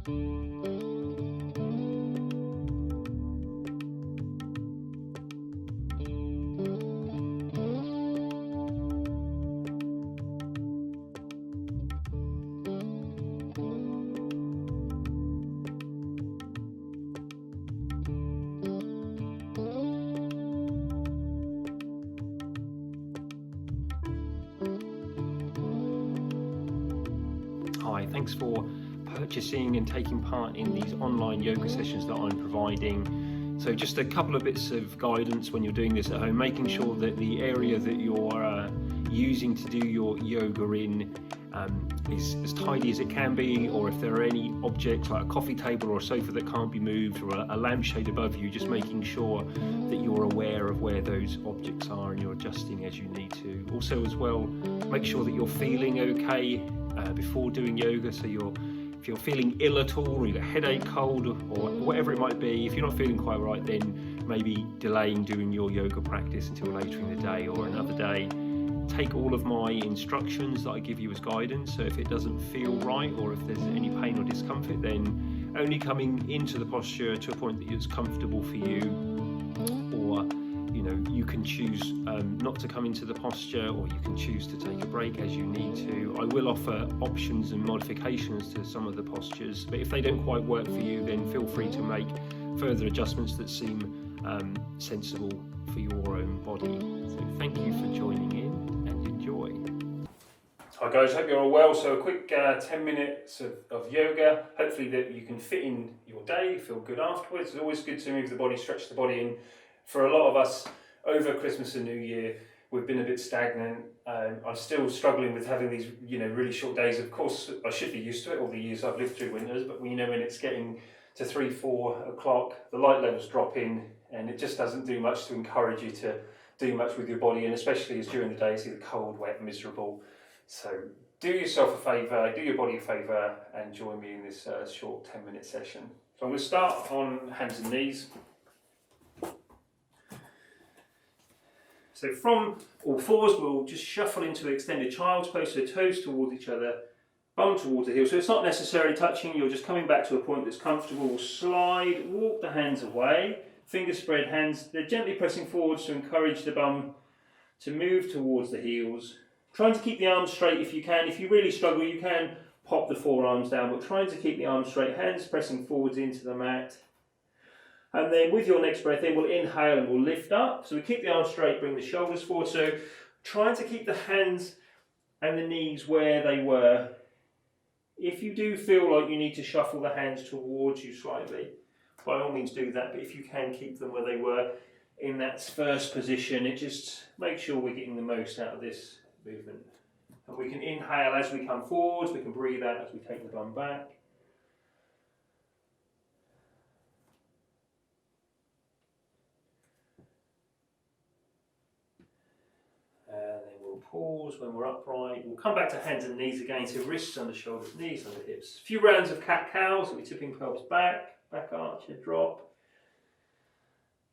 Hi, thanks for purchasing and taking part in these online yoga sessions that I'm providing. So just a couple of bits of guidance when you're doing this at home, making sure that the area that you're using to do your yoga in is as tidy as it can be, or if there are any objects like a coffee table or a sofa that can't be moved, or a lampshade above you, just making sure that you're aware of where those objects are and you're adjusting as you need to. Also as well, make sure that you're feeling okay before doing yoga. So if you're feeling ill at all, or you got a headache, cold, or whatever it might be, if you're not feeling quite right, then maybe delaying doing your yoga practice until later in the day or another day. Take all of my instructions that I give you as guidance, so if it doesn't feel right or if there's any pain or discomfort, then only coming into the posture to a point that it's comfortable for you, or you can choose not to come into the posture, or you can choose to take a break as you need to. I will offer options and modifications to some of the postures, but if they don't quite work for you, then feel free to make further adjustments that seem sensible for your own body. So thank you for joining in and enjoy. Hi guys, hope you're all well. So a quick 10 minutes of yoga, hopefully that you can fit in your day, feel good afterwards. It's always good to move the body, stretch the body in. For a lot of us, over Christmas and New Year, we've been a bit stagnant. I'm still struggling with having these, really short days. Of course, I should be used to it all the years I've lived through winters, but when it's getting to 3-4 o'clock, the light levels drop in, and it just doesn't do much to encourage you to do much with your body, and especially as during the day it's either cold, wet, miserable. So do yourself a favour, do your body a favour, and join me in this short 10-minute session. So I'm going to start on hands and knees. So from all fours, we'll just shuffle into extended child's pose, so toes towards each other, bum towards the heel. So it's not necessarily touching, you're just coming back to a point that's comfortable. We'll slide, walk the hands away, fingers spread, hands, they're gently pressing forwards to encourage the bum to move towards the heels. Trying to keep the arms straight if you can. If you really struggle, you can pop the forearms down, but trying to keep the arms straight, hands pressing forwards into the mat. And then with your next breath in, we'll inhale and we'll lift up. So we keep the arms straight, bring the shoulders forward. So trying to keep the hands and the knees where they were. If you do feel like you need to shuffle the hands towards you slightly, by all means do that. But if you can keep them where they were in that first position, it just makes sure we're getting the most out of this movement. And we can inhale as we come forwards, we can breathe out as we take the bum back. Pause when we're upright. We'll come back to hands and knees again, so wrists under shoulders, knees under hips. A few rounds of cat-cow, so we're tipping pelvis back, back arch, head drop.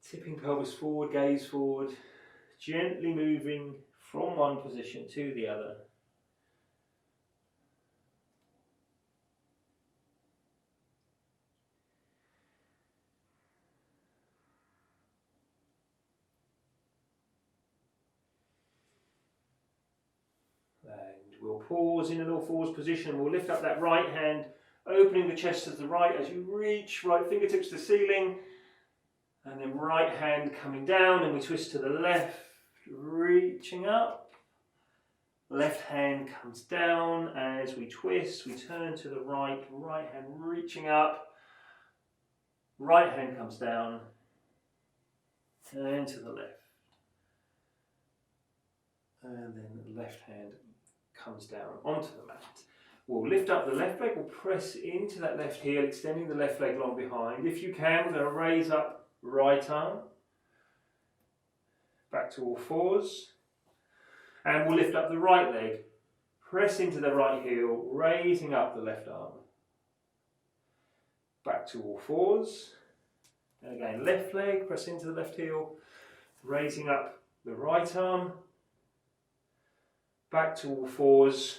Tipping pelvis forward, gaze forward. Gently moving from one position to the other. We'll pause in an all fours position. We'll lift up that right hand, opening the chest to the right as you reach, right fingertips to the ceiling. And then right hand coming down, and we twist to the left, reaching up. Left hand comes down as we twist. We turn to the right, right hand reaching up. Right hand comes down, turn to the left. And then the left hand comes down onto the mat. We'll lift up the left leg, we'll press into that left heel, extending the left leg long behind. If you can, we're going to raise up right arm, back to all fours, and we'll lift up the right leg, press into the right heel, raising up the left arm, back to all fours, and again left leg, press into the left heel, raising up the right arm, back to all fours,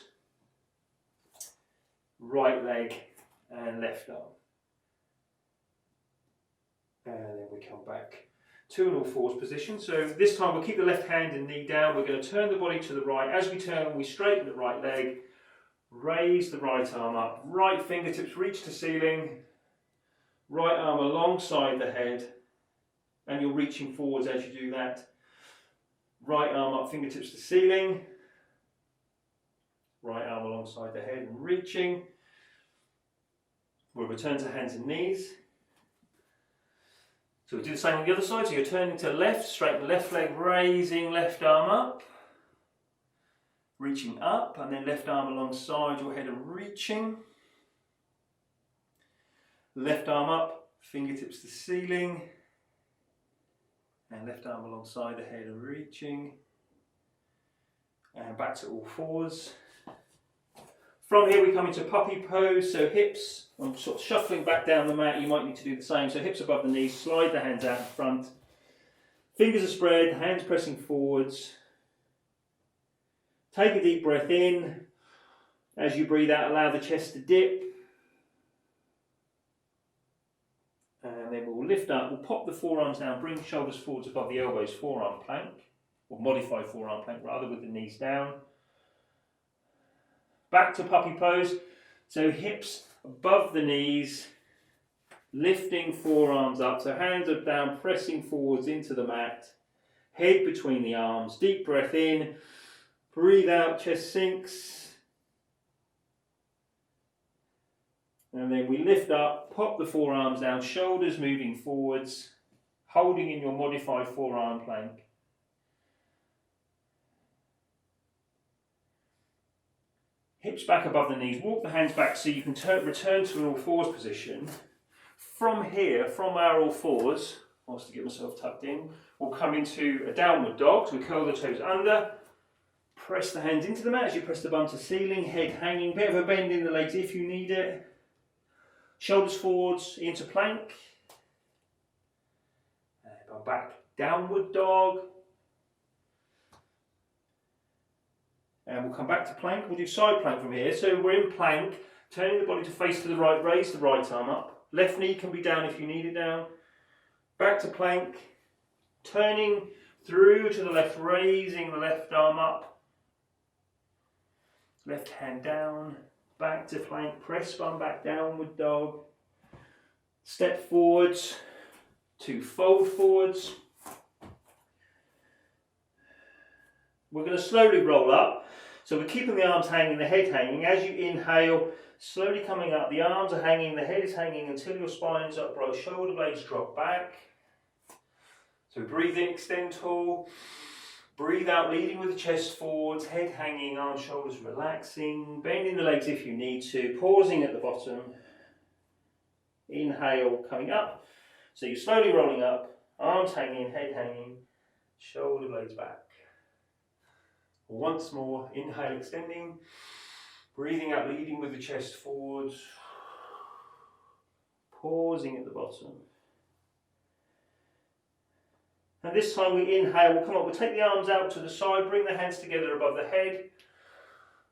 right leg, and left arm. And then we come back to an all fours position. So this time we'll keep the left hand and knee down. We're going to turn the body to the right. As we turn, we straighten the right leg, raise the right arm up, right fingertips reach to ceiling, right arm alongside the head, and you're reaching forwards as you do that. Right arm up, fingertips to ceiling, right arm alongside the head and reaching. We'll return to hands and knees. So we do the same on the other side, so you're turning to left, straighten left leg, raising left arm up, reaching up, and then left arm alongside your head and reaching. Left arm up, fingertips to ceiling, and left arm alongside the head and reaching. And back to all fours. From here we come into puppy pose, so hips, I'm sort of shuffling back down the mat, you might need to do the same. So hips above the knees, slide the hands out in front. Fingers are spread, hands pressing forwards. Take a deep breath in. As you breathe out, allow the chest to dip. And then we'll lift up, we'll pop the forearms down, bring shoulders forwards above the elbows, forearm plank, or modified forearm plank rather, with the knees down. Back to puppy pose, so hips above the knees, lifting forearms up, so hands are down, pressing forwards into the mat, head between the arms, deep breath in, breathe out, chest sinks, and then we lift up, pop the forearms down, shoulders moving forwards, holding in your modified forearm plank. Hips back above the knees, walk the hands back so you can return to an all fours position. From here, from our all fours, whilst to get myself tucked in, we'll come into a downward dog, so we curl the toes under, press the hands into the mat as you press the bum to ceiling, head hanging, bit of a bend in the legs if you need it. Shoulders forwards into plank. Bum back, downward dog. And we'll come back to plank. We'll do side plank from here. So we're in plank, turning the body to face to the right, raise the right arm up. Left knee can be down if you need it down. Back to plank, turning through to the left, raising the left arm up. Left hand down, back to plank, press bum back, downward dog. Step forwards to fold forwards. We're going to slowly roll up. So we're keeping the arms hanging, the head hanging. As you inhale, slowly coming up, the arms are hanging, the head is hanging until your spine is upright, shoulder blades drop back. So breathe in, extend tall. Breathe out, leading with the chest forwards, head hanging, arms, shoulders relaxing. Bending the legs if you need to, pausing at the bottom. Inhale, coming up. So you're slowly rolling up, arms hanging, head hanging, shoulder blades back. Once more, inhale, extending, breathing out, leading with the chest forwards, pausing at the bottom. And this time we inhale, we'll come up, we'll take the arms out to the side, bring the hands together above the head,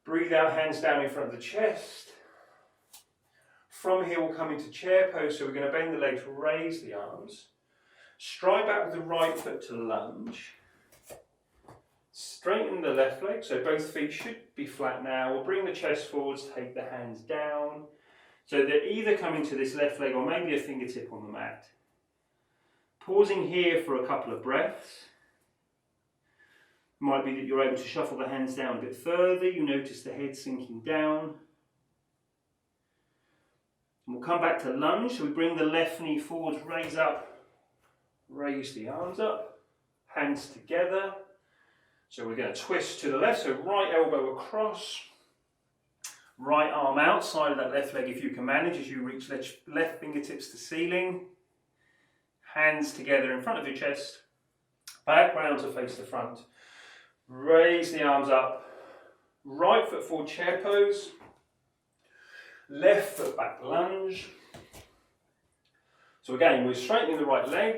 breathe out, hands down in front of the chest. From here we'll come into chair pose, so we're going to bend the legs, raise the arms, stride back with the right foot to lunge. Straighten the left leg, so both feet should be flat now. We'll bring the chest forwards, take the hands down. So they're either coming to this left leg or maybe a fingertip on the mat. Pausing here for a couple of breaths. Might be that you're able to shuffle the hands down a bit further. You notice the head sinking down. And we'll come back to lunge. So we bring the left knee forwards, raise up, raise the arms up, hands together. So we're going to twist to the left, so right elbow across, right arm outside of that left leg if you can manage as you reach left fingertips to ceiling, hands together in front of your chest, back round to face the front, raise the arms up, right foot forward chair pose, left foot back lunge. So again, we're straightening the right leg,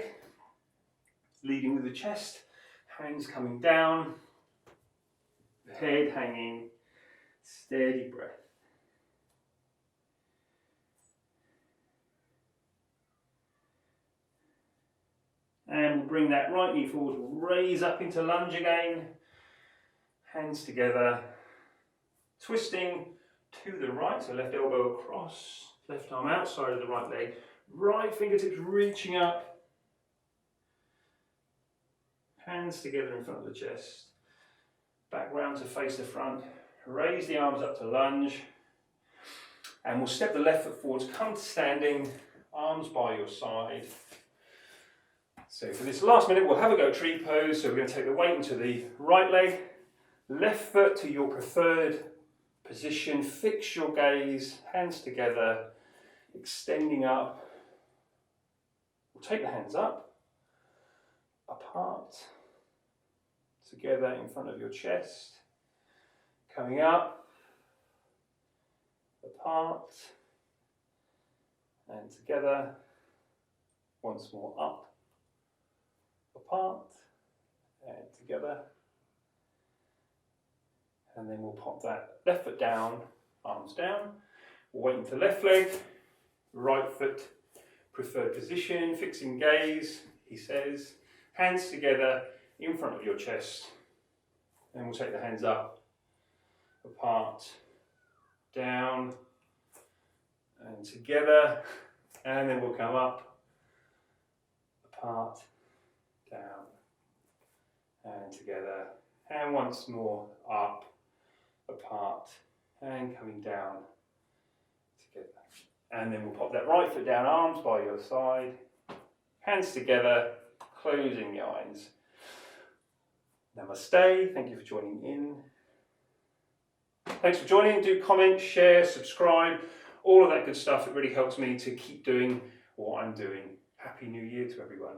leading with the chest, hands coming down, head hanging, steady breath. And we'll bring that right knee forward, raise up into lunge again. Hands together, twisting to the right, so left elbow across, left arm outside of the right leg, right fingertips reaching up, hands together in front of the chest, back round to face the front, raise the arms up to lunge, and we'll step the left foot forwards, come to standing, arms by your side. So for this last minute, we'll have a go at tree pose. So we're going to take the weight into the right leg, left foot to your preferred position, fix your gaze, hands together, extending up. We'll take the hands up, apart, together in front of your chest, coming up, apart, and together, once more up, apart, and together. And then we'll pop that left foot down, arms down. We'll wait until left leg, right foot, preferred position, fixing gaze, he says. Hands together in front of your chest. And we'll take the hands up, apart, down, and together. And then we'll come up, apart, down, and together. And once more, up, apart, and coming down, together. And then we'll pop that right foot down, arms by your side, hands together, closing the eyes. Namaste, thank you for joining in. Thanks for joining, do comment, share, subscribe, all of that good stuff. It really helps me to keep doing what I'm doing. Happy New Year to everyone.